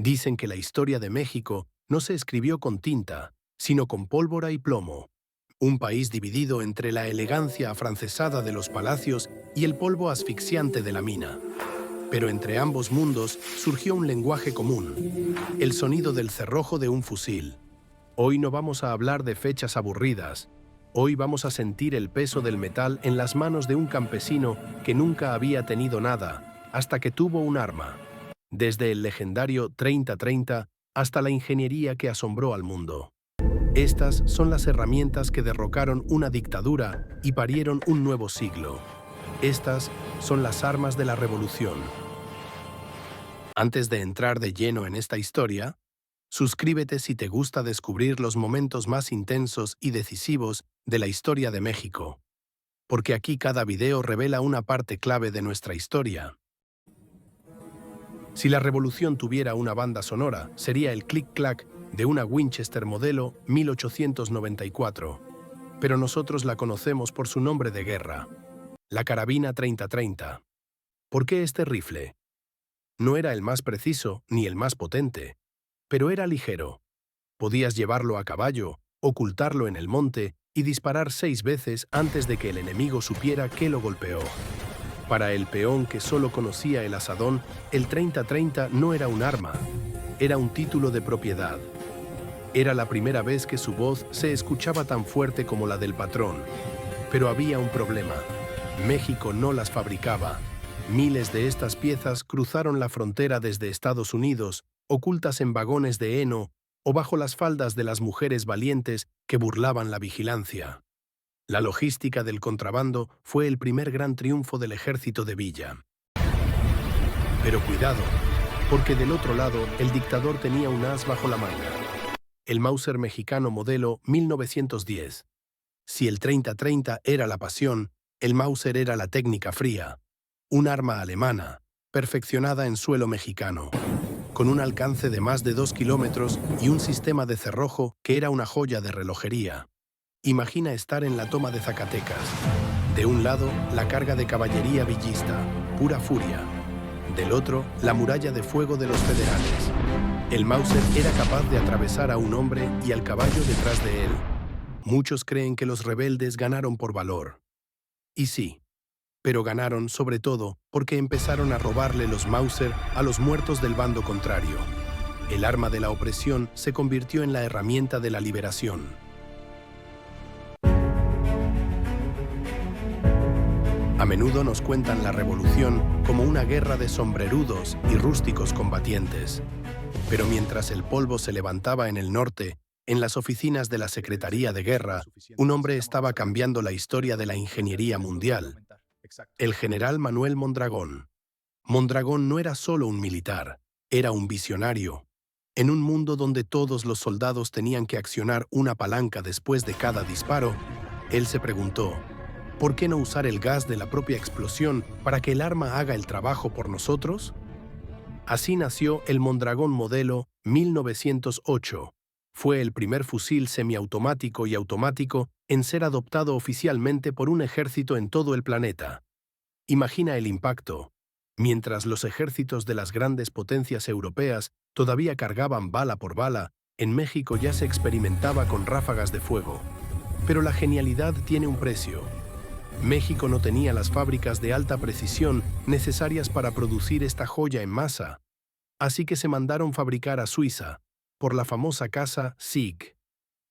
Dicen que la historia de México no se escribió con tinta, sino con pólvora y plomo. Un país dividido entre la elegancia afrancesada de los palacios y el polvo asfixiante de la mina. Pero entre ambos mundos surgió un lenguaje común, el sonido del cerrojo de un fusil. Hoy no vamos a hablar de fechas aburridas. Hoy vamos a sentir el peso del metal en las manos de un campesino que nunca había tenido nada, hasta que tuvo un arma. Desde el legendario 30-30 hasta la ingeniería que asombró al mundo. Estas son las herramientas que derrocaron una dictadura y parieron un nuevo siglo. Estas son las armas de la revolución. Antes de entrar de lleno en esta historia, suscríbete si te gusta descubrir los momentos más intensos y decisivos de la historia de México, porque aquí cada video revela una parte clave de nuestra historia. Si la revolución tuviera una banda sonora, sería el clic-clac de una Winchester modelo 1894, pero nosotros la conocemos por su nombre de guerra, la carabina 30-30. ¿Por qué este rifle? No era el más preciso ni el más potente, pero era ligero. Podías llevarlo a caballo, ocultarlo en el monte y disparar 6 veces antes de que el enemigo supiera que lo golpeó. Para el peón que solo conocía el asadón, el 30-30 no era un arma, era un título de propiedad. Era la primera vez que su voz se escuchaba tan fuerte como la del patrón. Pero había un problema. México no las fabricaba. Miles de estas piezas cruzaron la frontera desde Estados Unidos, ocultas en vagones de heno o bajo las faldas de las mujeres valientes que burlaban la vigilancia. La logística del contrabando fue el primer gran triunfo del ejército de Villa. Pero cuidado, porque del otro lado el dictador tenía un as bajo la manga. El Mauser mexicano modelo 1910. Si el 30-30 era la pasión, el Mauser era la técnica fría. Un arma alemana, perfeccionada en suelo mexicano, con un alcance de más de 2 kilómetros y un sistema de cerrojo que era una joya de relojería. Imagina estar en la toma de Zacatecas. De un lado, la carga de caballería villista, pura furia. Del otro, la muralla de fuego de los federales. El Mauser era capaz de atravesar a un hombre y al caballo detrás de él. Muchos creen que los rebeldes ganaron por valor. Y sí, pero ganaron sobre todo porque empezaron a robarle los Mauser a los muertos del bando contrario. El arma de la opresión se convirtió en la herramienta de la liberación. A menudo nos cuentan la revolución como una guerra de sombrerudos y rústicos combatientes. Pero mientras el polvo se levantaba en el norte, en las oficinas de la Secretaría de Guerra, un hombre estaba cambiando la historia de la ingeniería mundial. El general Manuel Mondragón. Mondragón no era solo un militar, era un visionario. En un mundo donde todos los soldados tenían que accionar una palanca después de cada disparo, él se preguntó, ¿por qué no usar el gas de la propia explosión para que el arma haga el trabajo por nosotros? Así nació el Mondragón modelo 1908. Fue el primer fusil semiautomático y automático en ser adoptado oficialmente por un ejército en todo el planeta. Imagina el impacto. Mientras los ejércitos de las grandes potencias europeas todavía cargaban bala por bala, en México ya se experimentaba con ráfagas de fuego. Pero la genialidad tiene un precio. México no tenía las fábricas de alta precisión necesarias para producir esta joya en masa, así que se mandaron fabricar a Suiza, por la famosa casa SIG.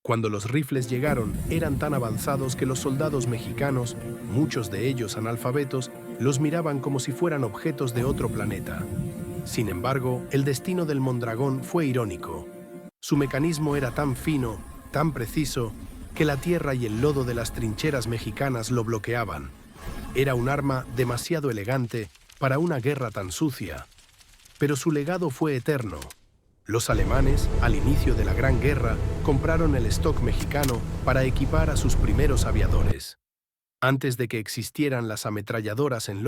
Cuando los rifles llegaron, eran tan avanzados que los soldados mexicanos, muchos de ellos analfabetos, los miraban como si fueran objetos de otro planeta. Sin embargo, el destino del Mondragón fue irónico. Su mecanismo era tan fino, tan preciso, que la tierra y el lodo de las trincheras mexicanas lo bloqueaban. Era un arma demasiado elegante para una guerra tan sucia. Pero su legado fue eterno. Los alemanes, al inicio de la Gran Guerra, compraron el stock mexicano para equipar a sus primeros aviadores. Antes de que existieran las ametralladoras en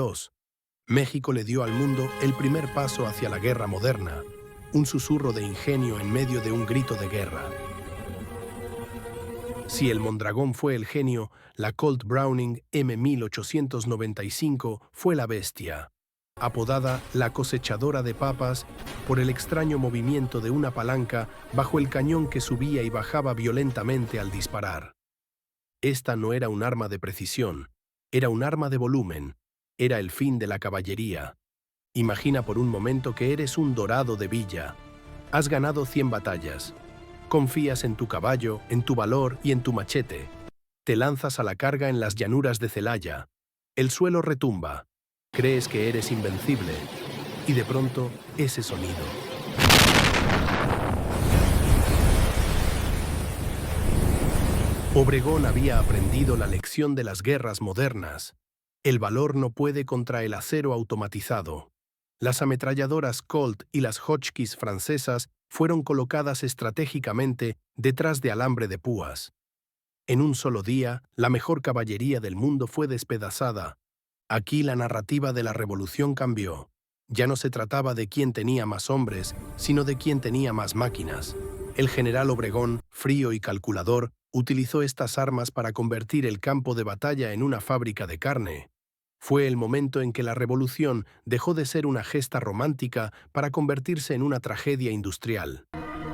México le dio al mundo el primer paso hacia la guerra moderna, un susurro de ingenio en medio de un grito de guerra. Si el Mondragón fue el genio, la Colt Browning M1895 fue la bestia. apodada la cosechadora de papas por el extraño movimiento de una palanca bajo el cañón que subía y bajaba violentamente al disparar. Esta no era un arma de precisión, era un arma de volumen, era el fin de la caballería. Imagina por un momento que eres un dorado de Villa. Has ganado 100 batallas. Confías en tu caballo, en tu valor y en tu machete. Te lanzas a la carga en las llanuras de Celaya. El suelo retumba. Crees que eres invencible. Y de pronto, ese sonido. Obregón había aprendido la lección de las guerras modernas. El valor no puede contra el acero automatizado. Las ametralladoras Colt y las Hotchkiss francesas fueron colocadas estratégicamente detrás de alambre de púas. En un solo día, la mejor caballería del mundo fue despedazada. Aquí la narrativa de la revolución cambió. Ya no se trataba de quién tenía más hombres, sino de quién tenía más máquinas. El general Obregón, frío y calculador, utilizó estas armas para convertir el campo de batalla en una fábrica de carne. Fue el momento en que la revolución dejó de ser una gesta romántica para convertirse en una tragedia industrial.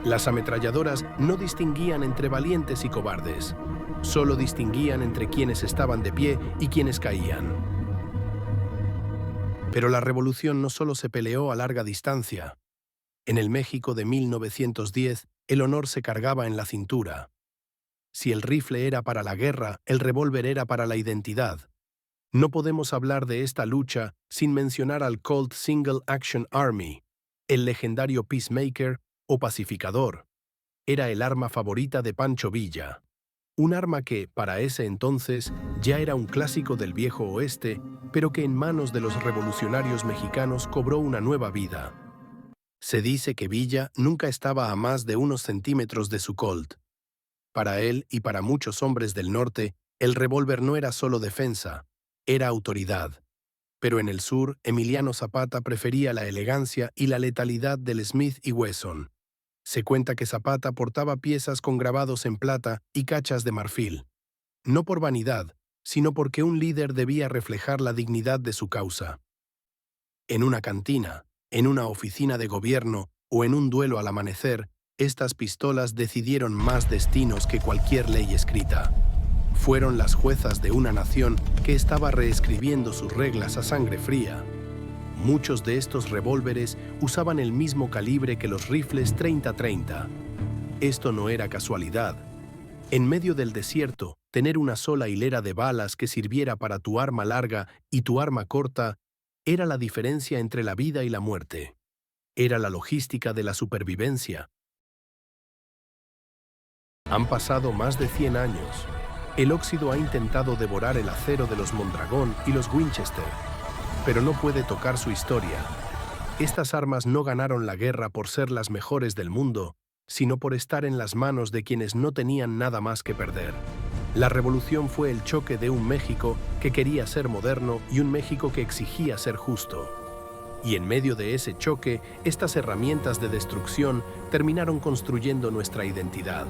Las ametralladoras no distinguían entre valientes y cobardes, solo distinguían entre quienes estaban de pie y quienes caían. Pero la revolución no solo se peleó a larga distancia. En el México de 1910, el honor se cargaba en la cintura. Si el rifle era para la guerra, el revólver era para la identidad. No podemos hablar de esta lucha sin mencionar al Colt Single Action Army, el legendario Peacemaker o pacificador. Era el arma favorita de Pancho Villa. Un arma que, para ese entonces, ya era un clásico del viejo oeste, pero que en manos de los revolucionarios mexicanos cobró una nueva vida. Se dice que Villa nunca estaba a más de unos centímetros de su Colt. Para él y para muchos hombres del norte, el revólver no era solo defensa, era autoridad. Pero en el sur, Emiliano Zapata prefería la elegancia y la letalidad del Smith y Wesson. Se cuenta que Zapata portaba piezas con grabados en plata y cachas de marfil. No por vanidad, sino porque un líder debía reflejar la dignidad de su causa. En una cantina, en una oficina de gobierno o en un duelo al amanecer, estas pistolas decidieron más destinos que cualquier ley escrita. Fueron las juezas de una nación que estaba reescribiendo sus reglas a sangre fría. Muchos de estos revólveres usaban el mismo calibre que los rifles 30-30. Esto no era casualidad. En medio del desierto, tener una sola hilera de balas que sirviera para tu arma larga y tu arma corta era la diferencia entre la vida y la muerte. Era la logística de la supervivencia. Han pasado más de 100 años. El óxido ha intentado devorar el acero de los Mondragón y los Winchester, pero no puede tocar su historia. Estas armas no ganaron la guerra por ser las mejores del mundo, sino por estar en las manos de quienes no tenían nada más que perder. La revolución fue el choque de un México que quería ser moderno y un México que exigía ser justo. Y en medio de ese choque, estas herramientas de destrucción terminaron construyendo nuestra identidad.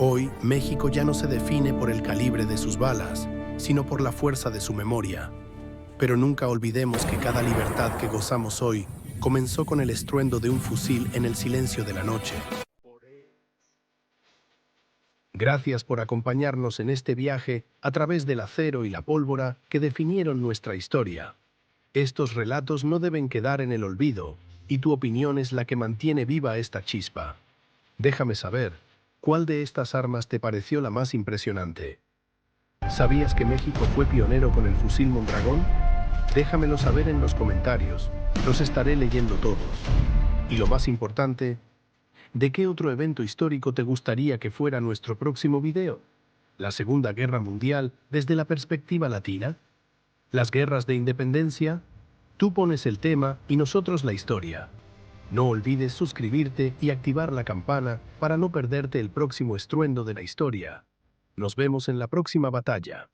Hoy, México ya no se define por el calibre de sus balas, sino por la fuerza de su memoria. Pero nunca olvidemos que cada libertad que gozamos hoy comenzó con el estruendo de un fusil en el silencio de la noche. Gracias por acompañarnos en este viaje a través del acero y la pólvora que definieron nuestra historia. Estos relatos no deben quedar en el olvido, y tu opinión es la que mantiene viva esta chispa. Déjame saber, ¿cuál de estas armas te pareció la más impresionante? ¿Sabías que México fue pionero con el fusil Mondragón? Déjamelo saber en los comentarios, los estaré leyendo todos. Y lo más importante, ¿de qué otro evento histórico te gustaría que fuera nuestro próximo video? ¿La Segunda Guerra Mundial desde la perspectiva latina? ¿Las guerras de independencia? Tú pones el tema y nosotros la historia. No olvides suscribirte y activar la campana para no perderte el próximo estruendo de la historia. Nos vemos en la próxima batalla.